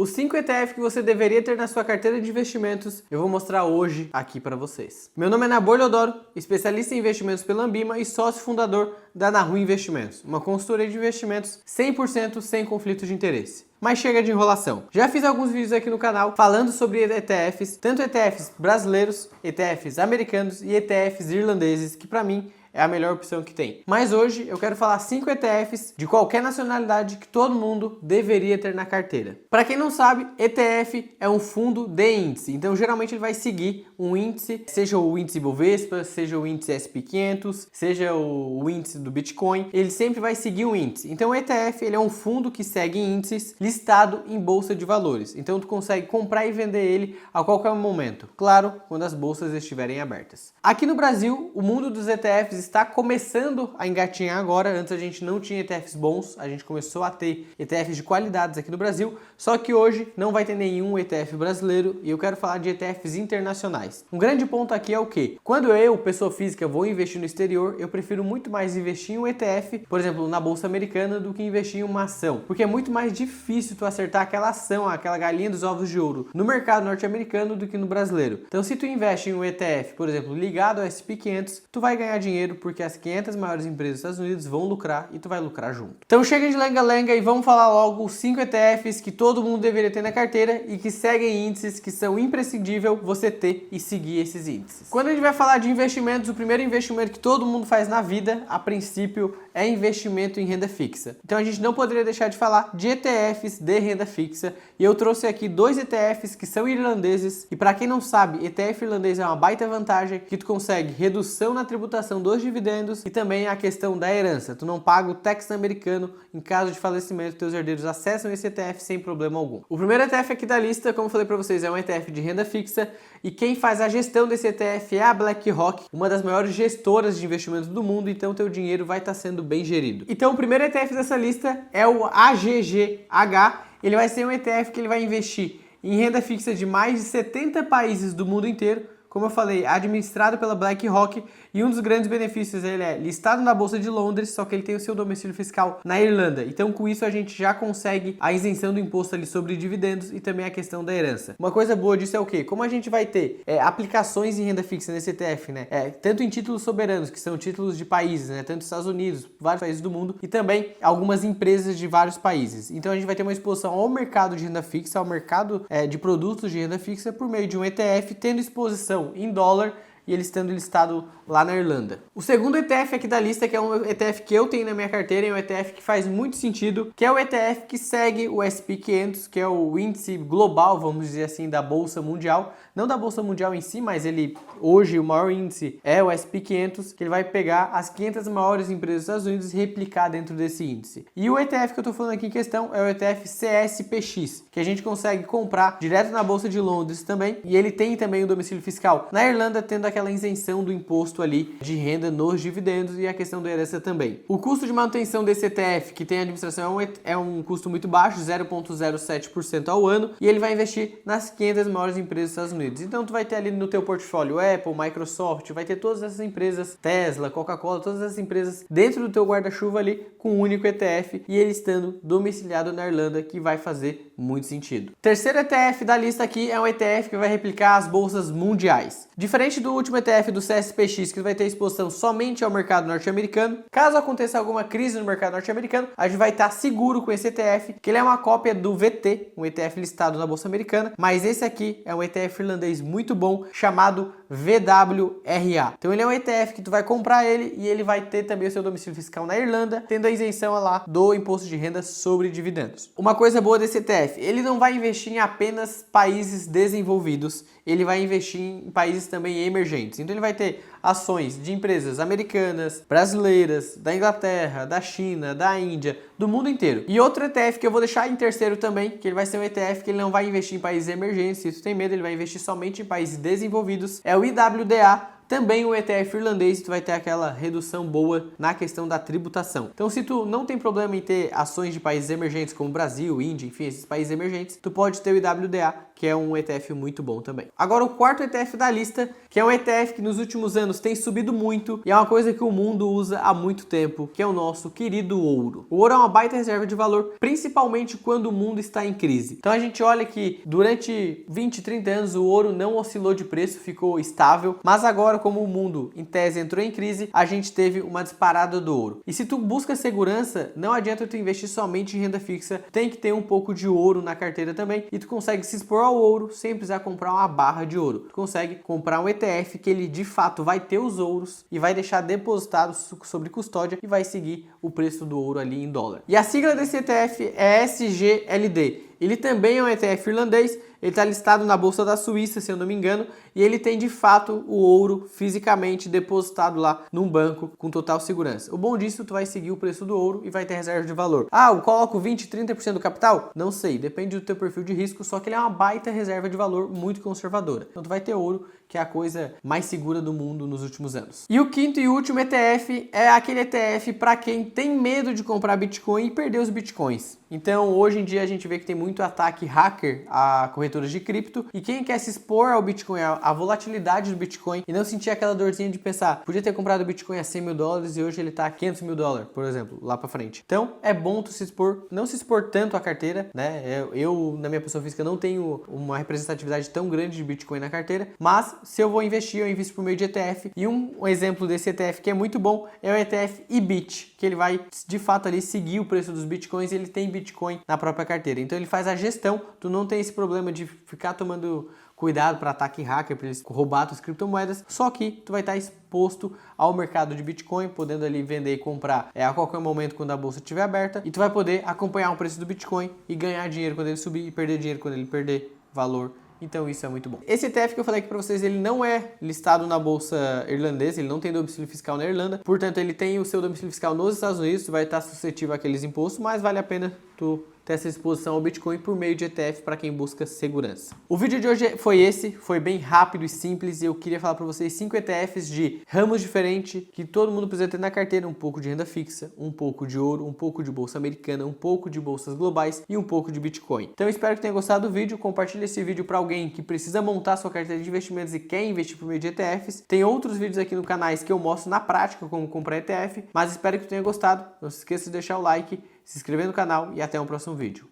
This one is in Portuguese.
Os 5 ETF que você deveria ter na sua carteira de investimentos, eu vou mostrar hoje aqui para vocês. Meu nome é Nabor Leodoro, especialista em investimentos pela Ambima e sócio fundador da Nahu Investimentos, uma consultoria de investimentos 100% sem conflito de interesse. Mas chega de enrolação. Já fiz alguns vídeos aqui no canal falando sobre ETFs, tanto ETFs brasileiros, ETFs americanos e ETFs irlandeses, que para mim é a melhor opção que tem. Mas hoje eu quero falar 5 ETFs de qualquer nacionalidade que todo mundo deveria ter na carteira. Para quem não sabe, ETF é um fundo de índice, então geralmente ele vai seguir um índice, seja o índice Bovespa, seja o índice S&P 500, seja o índice do Bitcoin, ele sempre vai seguir um índice. Então o ETF ele é um fundo que segue índices listado em bolsa de valores. Então tu consegue comprar e vender ele a qualquer momento, claro, quando as bolsas estiverem abertas. Aqui no Brasil, o mundo dos ETFs está começando a engatinhar agora. Antes a gente não tinha ETFs bons, a gente começou a ter ETFs de qualidades aqui no Brasil, só que hoje não vai ter nenhum ETF brasileiro e eu quero falar de ETFs internacionais. Um grande ponto aqui é o que? Quando eu, pessoa física, vou investir no exterior, eu prefiro muito mais investir em um ETF, por exemplo, na bolsa americana, do que investir em uma ação, porque é muito mais difícil tu acertar aquela ação, aquela galinha dos ovos de ouro no mercado norte-americano do que no brasileiro. Então se tu investe em um ETF, por exemplo, ligado ao S&P 500, tu vai ganhar dinheiro porque as 500 maiores empresas dos Estados Unidos vão lucrar e tu vai lucrar junto. Então chega de lenga-lenga e vamos falar logo os 5 ETFs que todo mundo deveria ter na carteira e que seguem índices que são imprescindível você ter e seguir esses índices. Quando a gente vai falar de investimentos, o primeiro investimento que todo mundo faz na vida, a princípio, é investimento em renda fixa. Então a gente não poderia deixar de falar de ETFs de renda fixa e eu trouxe aqui 2 ETFs que são irlandeses e para quem não sabe, ETF irlandês é uma baita vantagem que tu consegue redução na tributação dos dividendos e também a questão da herança. Tu não paga o tax americano em caso de falecimento, teus herdeiros acessam esse ETF sem problema algum. O primeiro ETF aqui da lista, como eu falei para vocês, é um ETF de renda fixa e quem faz a gestão desse ETF é a BlackRock, uma das maiores gestoras de investimentos do mundo, então teu dinheiro vai estar sendo bem gerido. Então o primeiro ETF dessa lista é o AGGH, ele vai ser um ETF que ele vai investir em renda fixa de mais de 70 países do mundo inteiro, como eu falei, administrado pela BlackRock, e um dos grandes benefícios ele é listado na Bolsa de Londres, só que ele tem o seu domicílio fiscal na Irlanda. Então com isso a gente já consegue a isenção do imposto ali sobre dividendos e também a questão da herança. Uma coisa boa disso é o quê? Como a gente vai ter aplicações em renda fixa nesse ETF, né? Tanto em títulos soberanos, que são títulos de países, né? Tanto Estados Unidos, vários países do mundo, e também algumas empresas de vários países. Então a gente vai ter uma exposição ao mercado de renda fixa, ao mercado de produtos de renda fixa por meio de um ETF, tendo exposição em dólar e ele estando listado lá na Irlanda. O segundo ETF aqui da lista, que é um ETF que eu tenho na minha carteira, é um ETF que faz muito sentido, que é o ETF que segue o S&P 500, que é o índice global, vamos dizer assim, da Bolsa Mundial. Não da Bolsa Mundial em si, mas ele, hoje, o maior índice é o S&P 500, que ele vai pegar as 500 maiores empresas dos Estados Unidos e replicar dentro desse índice. E o ETF que eu estou falando aqui em questão é o ETF CSPX, que a gente consegue comprar direto na Bolsa de Londres também, e ele tem também o domicílio fiscal na Irlanda, tendo aquela isenção do imposto ali de renda nos dividendos e a questão da herança também. O custo de manutenção desse ETF, que tem administração, é um custo muito baixo, 0,07% ao ano, e ele vai investir nas 500 maiores empresas dos Estados Unidos. Então tu vai ter ali no teu portfólio Apple, Microsoft, vai ter todas essas empresas, Tesla, Coca-Cola, todas essas empresas dentro do teu guarda-chuva ali com um único ETF e ele estando domiciliado na Irlanda, que vai fazer muito sentido. Terceiro ETF da lista aqui é um ETF que vai replicar as bolsas mundiais. Diferente do último ETF do CSPX, que vai ter exposição somente ao mercado norte-americano, caso aconteça alguma crise no mercado norte-americano, a gente vai estar seguro com esse ETF, que ele é uma cópia do VT, um ETF listado na Bolsa Americana, mas esse aqui é um ETF irlandês muito bom, chamado VWRA. Então ele é um ETF que tu vai comprar ele e ele vai ter também o seu domicílio fiscal na Irlanda, tendo a isenção lá do imposto de renda sobre dividendos. Uma coisa boa desse ETF, ele não vai investir em apenas países desenvolvidos, ele vai investir em países também emergentes. Então ele vai ter ações de empresas americanas, brasileiras, da Inglaterra, da China, da Índia, do mundo inteiro. E outro ETF que eu vou deixar em terceiro também, que ele vai ser um ETF que ele não vai investir em países emergentes, se tu tem medo, ele vai investir somente em países desenvolvidos, é o IWDA também o ETF irlandês, tu vai ter aquela redução boa na questão da tributação. Então, se tu não tem problema em ter ações de países emergentes como Brasil, Índia, enfim, esses países emergentes, tu pode ter o IWDA, que é um ETF muito bom também. Agora, o quarto ETF da lista, que é um ETF que nos últimos anos tem subido muito e é uma coisa que o mundo usa há muito tempo, que é o nosso querido ouro. O ouro é uma baita reserva de valor, principalmente quando o mundo está em crise. Então a gente olha que durante 20, 30 anos o ouro não oscilou de preço, ficou estável, mas agora, como o mundo em tese entrou em crise, a gente teve uma disparada do ouro. E se tu busca segurança, não adianta tu investir somente em renda fixa, tem que ter um pouco de ouro na carteira também, e tu consegue se expor ao ouro sem precisar comprar uma barra de ouro. Tu consegue comprar um ETF que ele de fato vai ter os ouros e vai deixar depositados sobre custódia e vai seguir o preço do ouro ali em dólar. E a sigla desse ETF é SGLD. Ele também é um ETF irlandês, ele está listado na Bolsa da Suíça, se eu não me engano, e ele tem de fato o ouro fisicamente depositado lá num banco com total segurança. O bom disso, tu vai seguir o preço do ouro e vai ter reserva de valor. Ah, eu coloco 20, 30% do capital? Não sei, depende do teu perfil de risco, só que ele é uma baita reserva de valor muito conservadora. Então tu vai ter ouro, que é a coisa mais segura do mundo nos últimos anos. E o quinto e último ETF é aquele ETF para quem tem medo de comprar Bitcoin e perder os Bitcoins. Então, hoje em dia a gente vê que tem muito ataque hacker a corretoras de cripto e quem quer se expor ao Bitcoin, a volatilidade do Bitcoin e não sentir aquela dorzinha de pensar, podia ter comprado o Bitcoin a 100 mil dólares e hoje ele tá a 500 mil dólares, por exemplo, lá para frente. Então, é bom tu se expor, não se expor tanto à carteira, né? Eu, na minha pessoa física, não tenho uma representatividade tão grande de Bitcoin na carteira, mas se eu vou investir, eu invisto por meio de ETF. E um exemplo desse ETF que é muito bom é o ETF IBIT, que ele vai de fato ali seguir o preço dos Bitcoins e ele tem Bitcoin na própria carteira. Então ele faz a gestão, tu não tem esse problema de ficar tomando cuidado para ataque hacker, para eles roubar tuas criptomoedas, só que tu vai estar exposto ao mercado de Bitcoin, podendo ali vender e comprar a qualquer momento quando a bolsa estiver aberta, e tu vai poder acompanhar o preço do Bitcoin e ganhar dinheiro quando ele subir e perder dinheiro quando ele perder valor. Então isso é muito bom. Esse ETF que eu falei aqui para vocês, ele não é listado na bolsa irlandesa, ele não tem domicílio fiscal na Irlanda, portanto ele tem o seu domicílio fiscal nos Estados Unidos, vai estar suscetível àqueles impostos, mas vale a pena tu ter essa exposição ao Bitcoin por meio de ETF para quem busca segurança. O vídeo de hoje foi esse, foi bem rápido e simples e eu queria falar para vocês 5 ETFs de ramos diferentes que todo mundo precisa ter na carteira, um pouco de renda fixa, um pouco de ouro, um pouco de bolsa americana, um pouco de bolsas globais e um pouco de Bitcoin. Então eu espero que tenha gostado do vídeo, compartilhe esse vídeo para alguém que precisa montar sua carteira de investimentos e quer investir por meio de ETFs. Tem outros vídeos aqui no canal que eu mostro na prática como comprar ETF, mas espero que tenha gostado. Não se esqueça de deixar o like, se inscrever no canal e até o próximo vídeo.